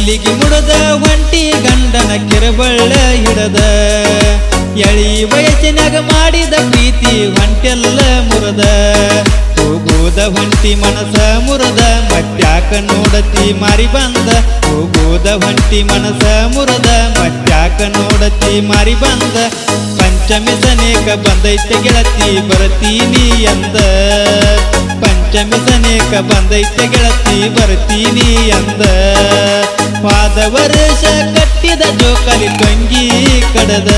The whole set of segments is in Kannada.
ಮಲ್ಲಿಗೆ ಮುಡದ ಒಂಟಿ ಗಂಡನ ಕಿರಬಳ್ಳ ಹಿಡದ ಎಳಿ ವಯಸ್ಸಿನಾಗ ಮಾಡಿದ ಪ್ರೀತಿ ಹೊಂಟೆಲ್ಲ ಮುರದ ಹೋಗೋದ ಹೊಂಟಿ ಮನಸ ಮುರದ ಮತ್ಯಾಕ ನೋಡತಿ ಮಾರಿ ಬಂದ ಹೋಗೋದ ಹೊಂಟಿ ಮನಸ ಮುರದ ಮತ್ಯಾಕ ನೋಡತಿ ಮಾರಿ ಬಂದ ಪಂಚಮಿ ಸನೇಕ ಬಂದೈತೆ ಗೆಳತಿ ಬರ್ತೀನಿ ಎಂದ ಪಂಚಮಿ ಸನೇಕ ಬಂದೈತೆ ಗೆಳತಿ ಬರ್ತೀನಿ ಎಂದ ಪಾದ ವರ್ಷ ಕಟ್ಟಿದ ಜೋಕಾಲಿ ತಂಗಿ ಕಡದ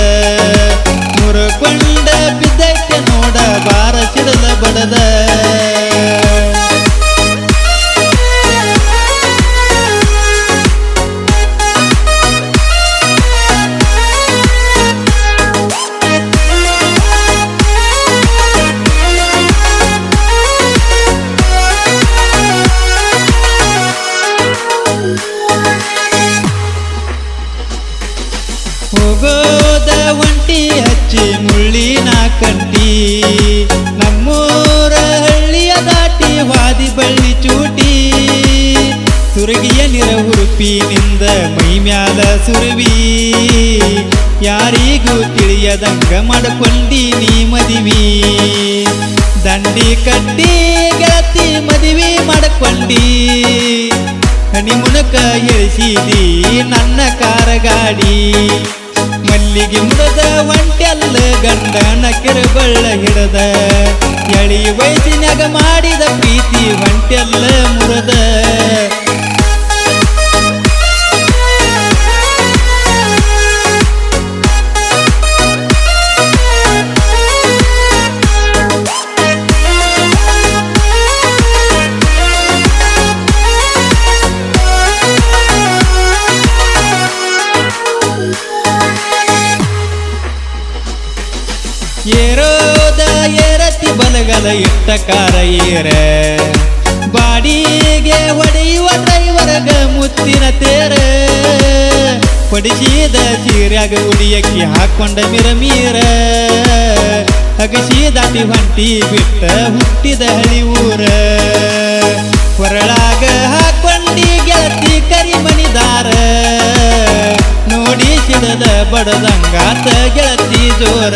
ಮುರಕೊಂಡ ಬಿದ್ದೈತೆ ನೋಡ ಬಾರ ಸಿಡದ ಬಡದ ಹೋಗೋದ ಒಂಟಿ ಹಚ್ಚಿ ಮುಳ್ಳಿನ ಕಂಟಿ ನಮ್ಮೂರ ಹಳ್ಳಿಯ ದಾಟಿ ವಾದಿ ಬಳ್ಳಿ ಚೂಟಿ ಸುರಗಿಯ ನಿರ ಹುರುಪಿನಿಂದ ಮೈ ಮ್ಯಾಲ ಸುರುವಿ ಯಾರಿಗೂ ತಿಳಿಯದಂಗ ಮಾಡ್ಕೊಂಡಿ ನೀ ಮದಿವಿ ದಂಡಿ ಕಟ್ಟಿ ಗೆಳತಿ ಮದಿವಿ ಮಾಡ್ಕೊಂಡಿ ಹನಿ ಮುನಕ ಇಳಿಸಿದಿ ನನ್ನ ಕಾರಗಾಡಿ ಮಲ್ಲಿಗೆ ಮುಡದ ಒಂಟೆಲ್ಲ ಗಂಡನ ಕಿರಬಳ್ಳ ಹಿಡದ ಎಳಿ ವಯಸ್ಸಿನಾಗ ಮಾಡಿದ ಪ್ರೀತಿ ಒಂಟೆಲ್ಲ ಮುರದ ಏರೋದ ಏರತಿ ಬಲಗಲ ಇಟ್ಟ ಕಾರ ಏರ ಬಾಡಿಗೆ ಹೊಡೆಯುವ ಡ್ರೈವರ್ಗ ಮುತ್ತಿನ ತೇರ ಹೊಡಿಸಿದ ಸೀರ್ಯಾಗ ಉಡಿಯಕ್ಕಿ ಹಾಕೊಂಡ ಮಿರಮೀರ ಅಗಸಿ ದಾಟಿ ಹೊಂಟಿ ಬಿಟ್ಟ ಹುಟ್ಟಿದ ಹಳಿ ಊರ ಹೊರಳಾಗ ಹಾಕೊಂಡಿ ಗೆಳತಿ ಕರಿಮಣಿದಾರ ನೋಡಿ ಸಿಡದ ಬಡದಂಗಾತ ಗೆಳತಿ ಜೋರ